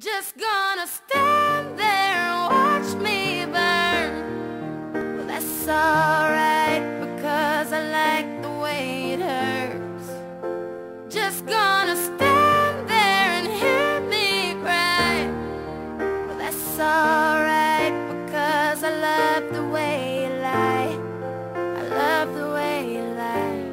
Just gonna stand there and watch me burn. Well, that's alright, because I like the way it hurts. Just gonna stand there and hear me cry. Well, that's alright, because I love the way you lie. I love the way you lie.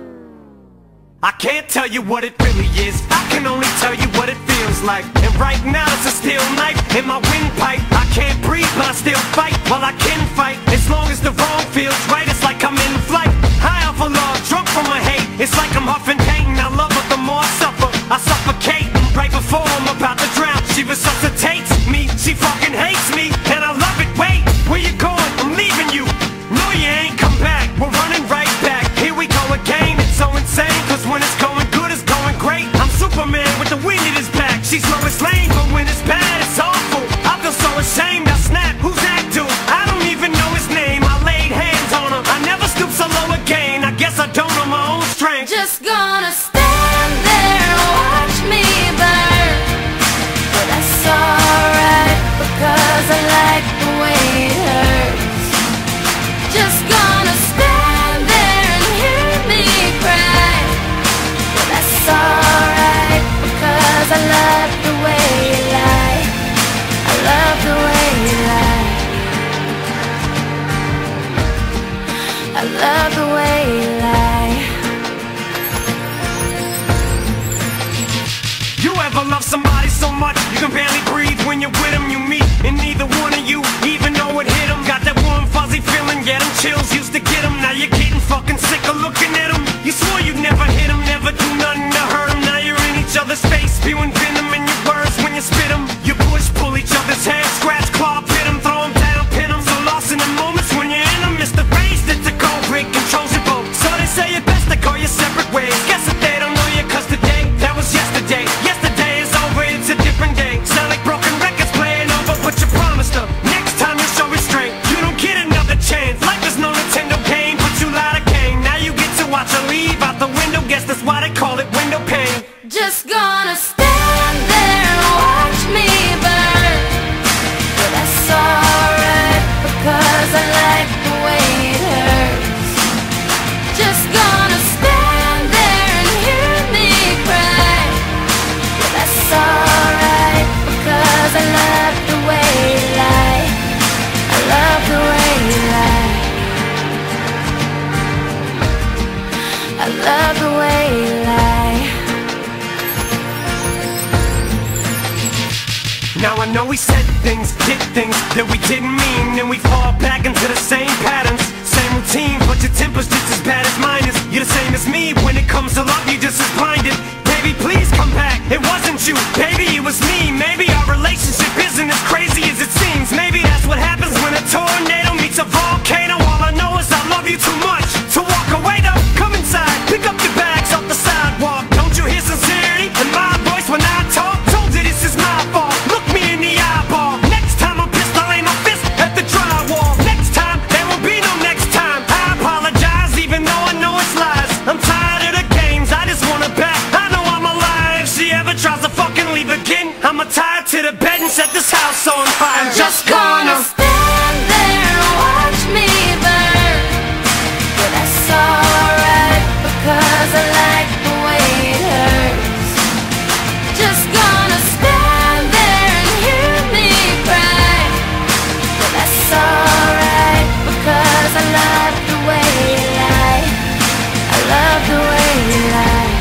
I can't tell you what it really is, I can only tell you what it feels like. And right now it's a steel knife in my windpipe. I can't breathe but I still fight, well I can fight. As long as the wrong feels right, it's like I'm in flight. High off of love, drunk from my hate. It's like I'm huffing pain, I love her the more I suffer. I suffocate, right before I'm about to drown. She resuscitates me, she fucking hates me, and I love it. Wait, where you going? I'm leaving you. No you ain't, come back, we're running right back. Here we go again, it's so insane, cause when it's going good, it's going great. I'm Superman with the wind in his back. She's Lois Lane, but when it's bad, it's awful. I feel so ashamed, I snap, who's that dude? I don't even know his name, I laid hands on him. I never stoop so low again, I guess I don't know my own strength. Just gonna stand there and watch me burn. But that's alright, because I like the way it hurts. Just gonna stand there and hear me cry. But that's alright, because I love the way you lie. I love the way you lie. I love the way you lie. You ever love somebody so much you can barely breathe when you're with them? You meet and neither one of you even know it hit them. Got that warm fuzzy feeling, yeah, them chills used to get them. Now you're getting fucking sick of looking at them. You swore you'd never hit them, never do nothing to hurt them. Now you're in each other's face, spewing venom in your words when you spit them. You push, pull each other's hair, scratch, claw, pit them, throw them down, pin them. So lost in the moments when you're in them, it's the rage that the cold break controls your boat. So they say it best to go your separate ways. Guess that they don't know you, cause today, that was yesterday. Yesterday is over, it's a different day. Sound like broken records playing over, but you promised her next time you show restraint. You don't get another chance, life is no Nintendo game, but you lied again. Now you get to watch her leave out the window, guess that's why they call it window pane. Just gonna stand there and watch me burn. But that's alright, because I like the way it hurts. Just gonna stand there and hear me cry. But that's alright, because I love the way you lie. I love the way you lie. I love the way you lie. Now I know we said things, did things that we didn't mean, and we fall back into the same patterns, same routine, but your temper's just as bad as mine is. You're the same as me, when it comes to love, you're just as blinded. Baby, please come back, it wasn't you, baby, it was me. Maybe our relationship isn't as crazy as it seems. Maybe that's what happens when a tornado meets a volcano. All I know is I love you too much to walk away though. Come inside, pick up your bags off the sidewalk. Don't you hear sincerity in my voice when I talk? Told you this is my fault, look me in the eyeball. Next time I'm pissed, I'll aim my fist at the drywall. Next time, there will be no next time. I apologize even though I know it's lies. I'm tired of the games, I just wanna bet I know I'm alive. If she ever tries to fucking leave again, I'ma tie her to the bed and set this house on fire. I'm just gonna stand there and watch me burn. But that's alright, because I like the way it hurts. Just gonna stand there and hear me cry. But that's alright, because I love the way you lie. I love the way you lie.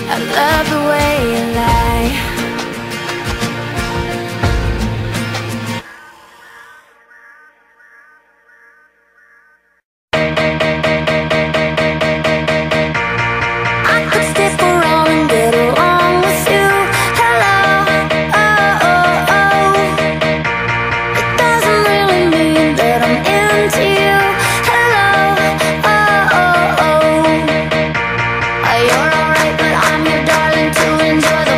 I love the way you lie. I could stay forever and get along with you. Hello, oh, oh, oh. It doesn't really mean that I'm into you. Hello, oh, oh, oh. You're alright, but I'm your darling to enjoy the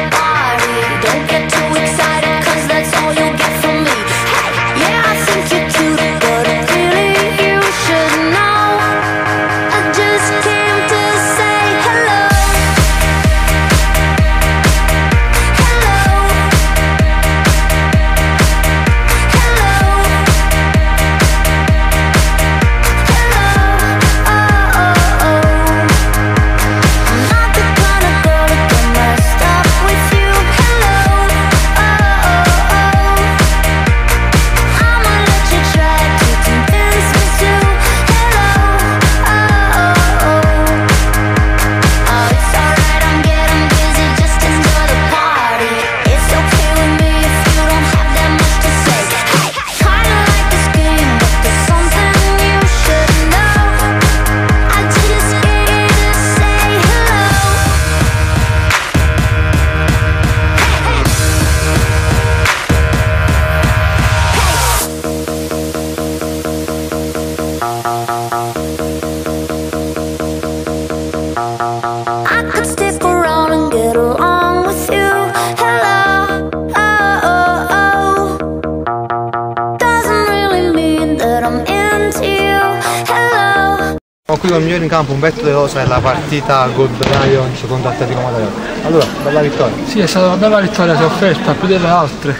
qui con il migliore in campo Umberto De Rosa e la partita gol binario contro Atletico Mattarello. Allora, bella vittoria. Sì, è stata una bella vittoria, sofferta più delle altre.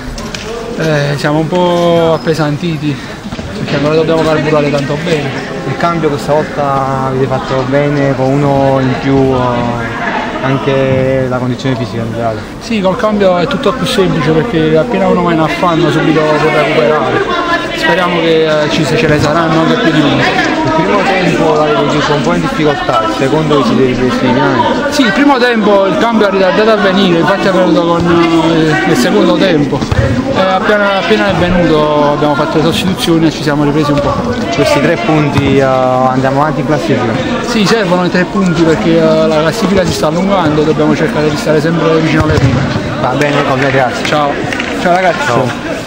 Siamo un po' appesantiti perché ancora dobbiamo carburare tanto bene. Il cambio questa volta avete fatto bene con uno in più, anche la condizione fisica in generale. Sì, col cambio è tutto più semplice perché appena uno va in affanno subito può recuperare. Speriamo che ce ne saranno anche più di uno. Il primo tempo l'avete visto un po' in difficoltà, il secondo vi siete ripresi finalmente. Sì, il primo tempo il cambio ha ritardato a venire, infatti è venuto con il secondo tempo. Appena è venuto abbiamo fatto le sostituzioni e ci siamo ripresi un po'. Questi 3 punti andiamo avanti in classifica? Sì, servono i 3 punti perché la classifica si sta allungando e dobbiamo cercare di stare sempre vicino alle prime. Va bene, ok, grazie. Ciao. Ciao ragazzi. Ciao.